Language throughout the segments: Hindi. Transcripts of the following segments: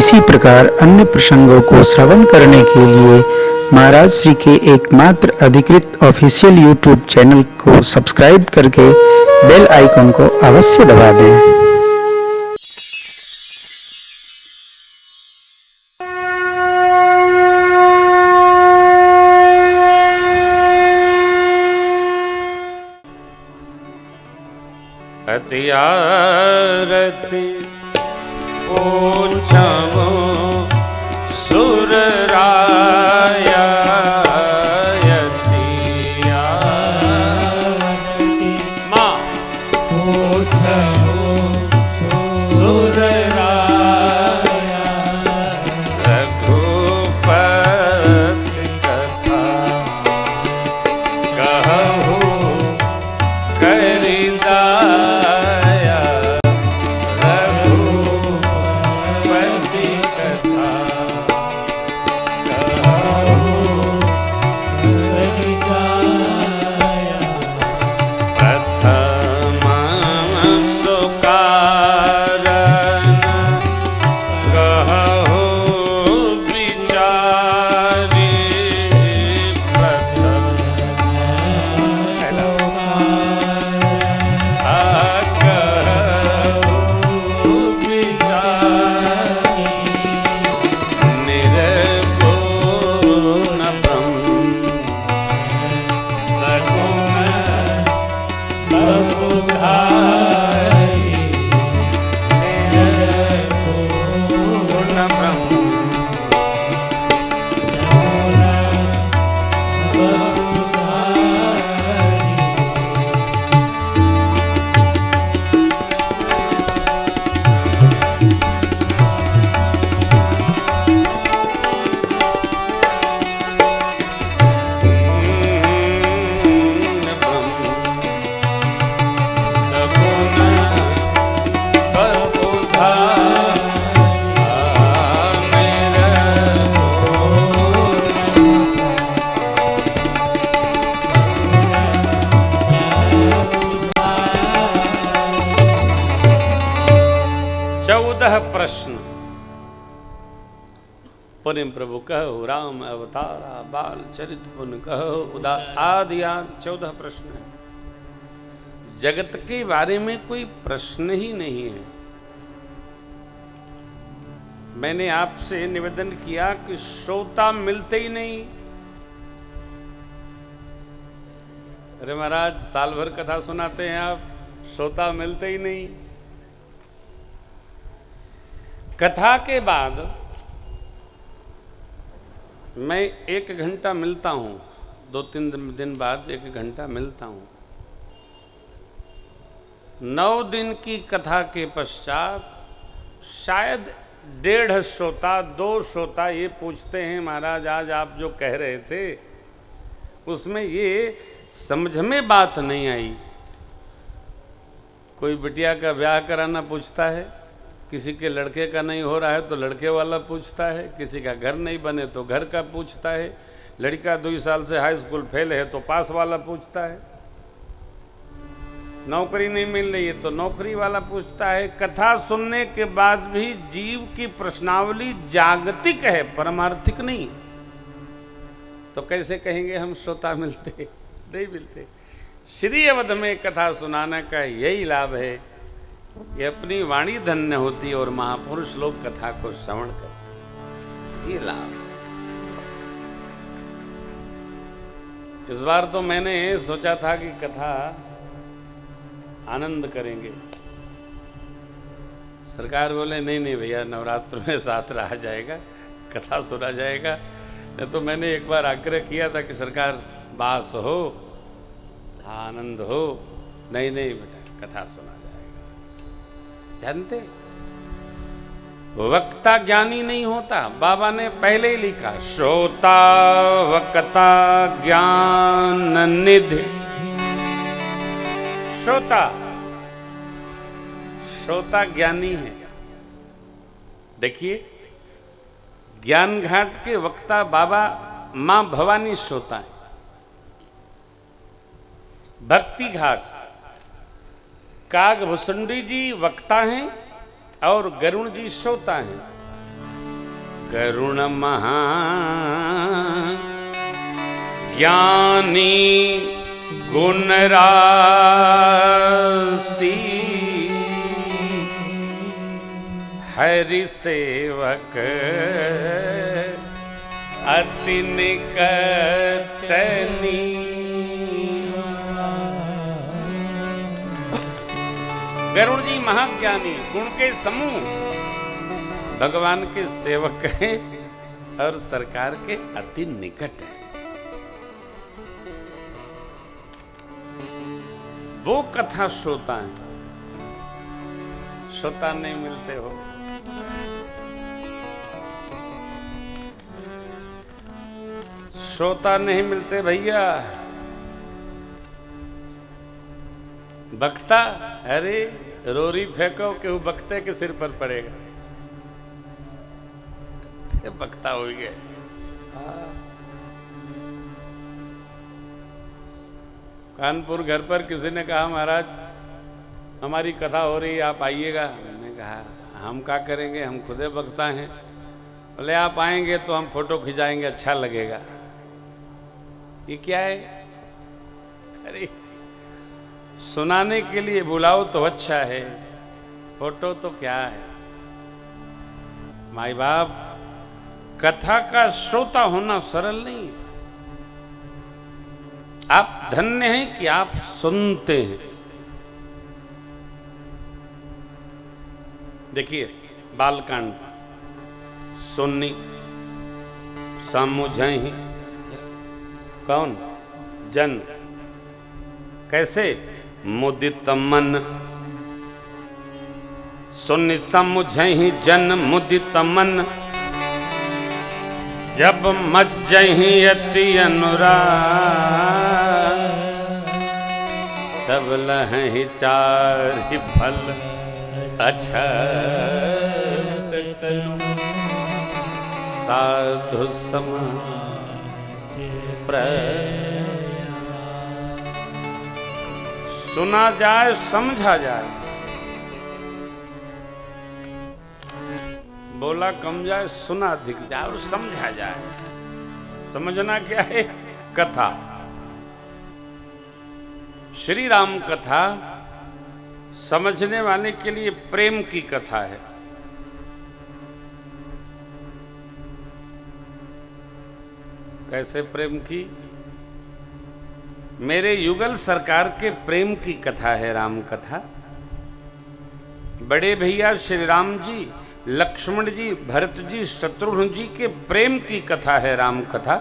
इसी प्रकार अन्य प्रसंगों को श्रवण करने के लिए महाराज श्री के एकमात्र अधिकृत ऑफिशियल यूट्यूब चैनल को सब्सक्राइब करके बेल आइकन को अवश्य दबा दें। अति आरती पूछमो सुर राया, अति आरती माँ पूछमो सुर राया, रघुपति कथा कहूँ करिदा प्रश्न। पुनिम प्रभु कहो राम अवतारा, बाल चरित पुन कहो उदा आदि 14 प्रश्न है। जगत के बारे में कोई प्रश्न ही नहीं है। मैंने आपसे निवेदन किया कि श्रोता मिलते ही नहीं। अरे महाराज साल भर कथा सुनाते हैं आप, श्रोता मिलते ही नहीं। कथा के बाद मैं 1 घंटा मिलता हूँ, 2-3 दिन बाद 1 घंटा मिलता हूँ। 9 दिन की कथा के पश्चात शायद 1.5 श्रोता 2 श्रोता ये पूछते हैं महाराज आज आप जो कह रहे थे उसमें ये समझ में बात नहीं आई। कोई बिटिया का ब्याह कराना पूछता है, किसी के लड़के का नहीं हो रहा है तो लड़के वाला पूछता है, किसी का घर नहीं बने तो घर का पूछता है, लड़का 2 साल से हाई स्कूल फेल है तो पास वाला पूछता है, नौकरी नहीं मिल रही है तो नौकरी वाला पूछता है। कथा सुनने के बाद भी जीव की प्रश्नावली जागतिक है, परमार्थिक नहीं। तो कैसे कहेंगे हम श्रोता मिलते? नहीं मिलते। श्री अवध में कथा सुनाने का यही लाभ है कि अपनी वाणी धन्य होती और महापुरुष लोग कथा को श्रवण करते, ये लाभ। इस बार तो मैंने सोचा था कि कथा आनंद करेंगे। सरकार बोले नहीं नहीं भैया नवरात्र में साथ रहा जाएगा, कथा सुना जाएगा। नहीं तो मैंने एक बार आग्रह किया था कि सरकार बास हो, आनंद हो। नहीं नहीं बेटा कथा सुना जाएगा। जानते वक्ता ज्ञानी नहीं होता, बाबा ने पहले ही लिखा श्रोता वक्ता ज्ञान निधि। श्रोता श्रोता ज्ञानी है। देखिए ज्ञान घाट के वक्ता बाबा मां भवानी श्रोता है, भक्ति घाट काग भुसुंडी जी वक्ता हैं और गरुण जी श्रोता हैं। करुण महा ज्ञानी गुण राशि हरि सेवक अति निकटनी। गरुड़ जी महाज्ञानी, गुण के समूह, भगवान के सेवक हैं और सरकार के अति निकट है। वो कथा श्रोता है, श्रोता नहीं मिलते हो। श्रोता नहीं मिलते भैया। बख्ता, अरे रोरी फेंको कि वो बख्ते के सिर पर पड़ेगा। बख्ता हो गया। कानपुर घर पर किसी ने कहा महाराज हमारी कथा हो रही है, आप आइएगा। मैंने कहा हम क्या करेंगे, हम खुदे बख्ता हैं। बोले आप आएंगे तो हम फोटो खिंचाएंगे, अच्छा लगेगा। ये क्या है? अरे सुनाने के लिए बुलाओ तो अच्छा है, फोटो तो क्या है। माई बाप, कथा का श्रोता होना सरल नहीं है। आप धन्य हैं कि आप सुनते हैं। देखिए बालकांड, सुन्नी समुझहि कौन जन, कैसे मुदित मन, सुनि समुझहि जन मुदित मन, जब मज्जहि अति अनुराग, तब लहहि चारि फल अछत तनु, साधु समाज सुना जाए, समझा जाए, बोला कम जाए, सुना अधिक जाए और समझा जाए। समझना क्या है? कथा। श्री राम कथा समझने वाले के लिए प्रेम की कथा है। कैसे प्रेम की? मेरे युगल सरकार के प्रेम की कथा है राम कथा। बड़े भैया श्री राम जी, लक्ष्मण जी, भरत जी, शत्रुघ्न जी के प्रेम की कथा है राम कथा।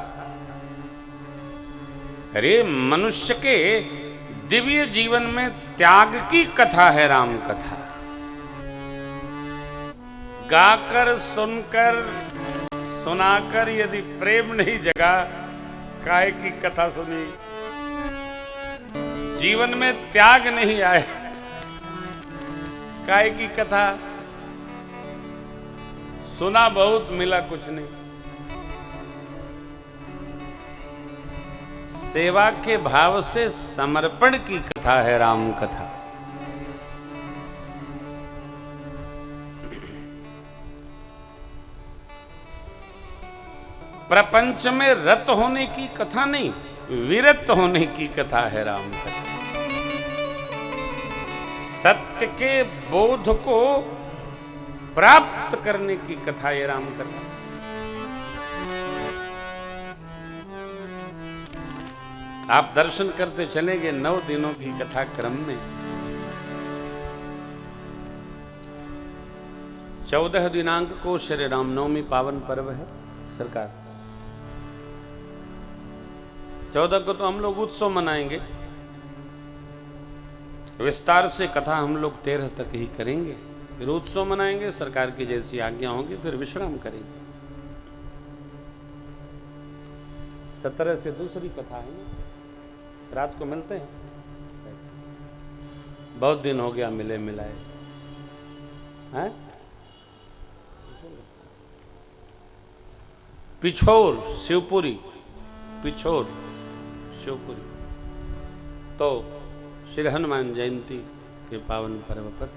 अरे मनुष्य के दिव्य जीवन में त्याग की कथा है राम कथा। गाकर, सुनकर, सुनाकर यदि प्रेम नहीं जगा, काय की कथा सुनी? जीवन में त्याग नहीं आए, काय की कथा? सुना बहुत, मिला कुछ नहीं। सेवा के भाव से समर्पण की कथा है राम कथा। प्रपंच में रत होने की कथा नहीं, विरत होने की कथा है राम कथा। सत्य के बोध को प्राप्त करने की कथा है राम कथा। आप दर्शन करते चलेंगे 9 दिनों की कथा क्रम में। 14 दिनांक को श्री रामनवमी पावन पर्व है सरकार। 14 को तो हम लोग उत्सव मनाएंगे, विस्तार से कथा हम लोग 13 तक ही करेंगे, फिर उत्सव मनाएंगे, सरकार की जैसी आज्ञा होगी, फिर विश्राम करेंगे। 17 से दूसरी कथा है, रात को मिलते हैं। बहुत दिन हो गया मिले मिलाए हैं। पिछोर शिवपुरी, पिछोर शिवपुरी। तो श्री हनुमान जयंती के पावन पर्व पर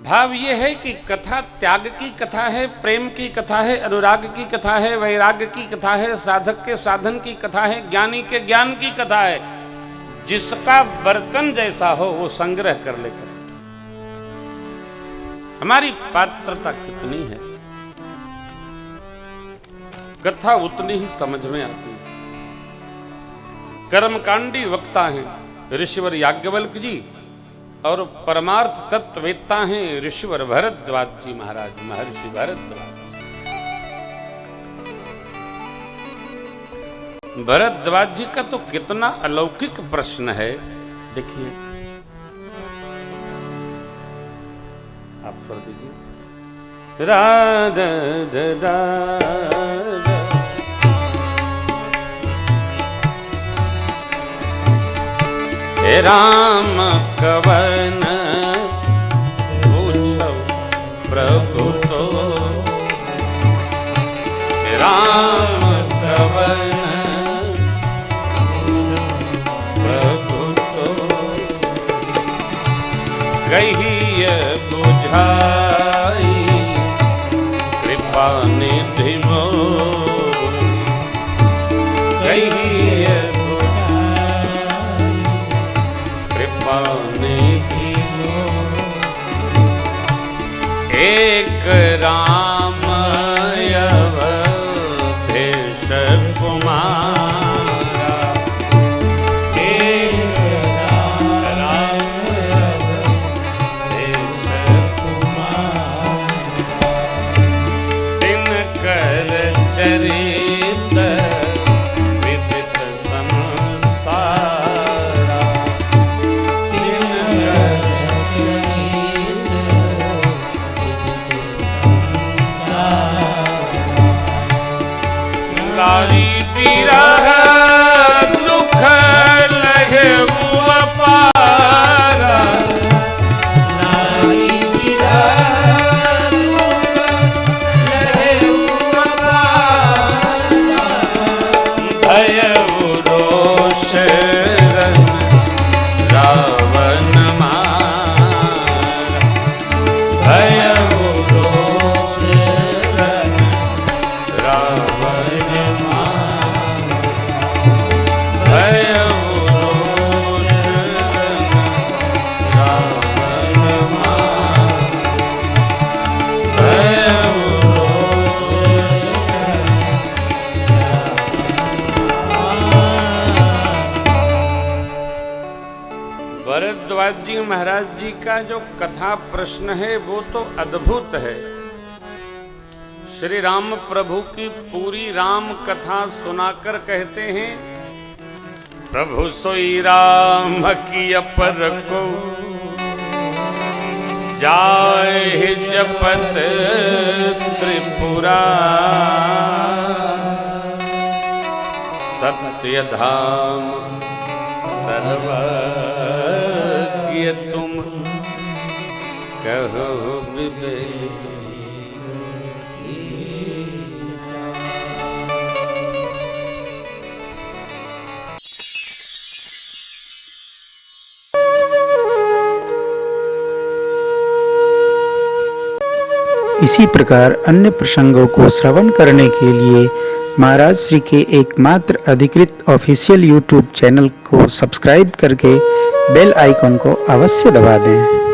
भाव ये है कि कथा त्याग की कथा है, प्रेम की कथा है, अनुराग की कथा है, वैराग्य की कथा है, साधक के साधन की कथा है, ज्ञानी के ज्ञान की कथा है। जिसका बर्तन जैसा हो वो संग्रह कर लेकर। हमारी पात्रता कितनी है, कथा उतनी ही समझ में आती है। कर्मकांडी वक्ता हैं ऋषिवर याज्ञवल्क्य जी और परमार्थ तत्ववेत्ता हैं ऋषिवर भरद्वाज जी महाराज, महर्षि भरद्वाज। भरद्वाज जी का तो कितना अलौकिक प्रश्न है, देखिए आप स्वर दीजिए। राधा राम कवन पूछो प्रभु तो, राम कवन प्रभु तो, कहिय बुझाई कृपा निधि मोर, कहिय एक राम अवधेश कुमारा, एक राम अवधेश कुमारा, तिनकर चरित विदित संसारा, लारी बिरह दुख लगे अपारा, लारी बिरह दुख लगे अपारा, भय रोष रावण मारा, भय रोष रावण भरद्वाज जी महाराज जी का जो कथा प्रश्न है वो तो अद्भुत है। श्री राम प्रभु की पूरी राम कथा सुनाकर कहते हैं, प्रभु सोई राम की अपर को जाए जपत त्रिपुरा, सत्य धाम सर्वज्ञ तुम कहो विवेक। इसी प्रकार अन्य प्रसंगों को श्रवण करने के लिए महाराज श्री के एकमात्र अधिकृत ऑफिशियल यूट्यूब चैनल को सब्सक्राइब करके बेल आइकन को अवश्य दबा दें।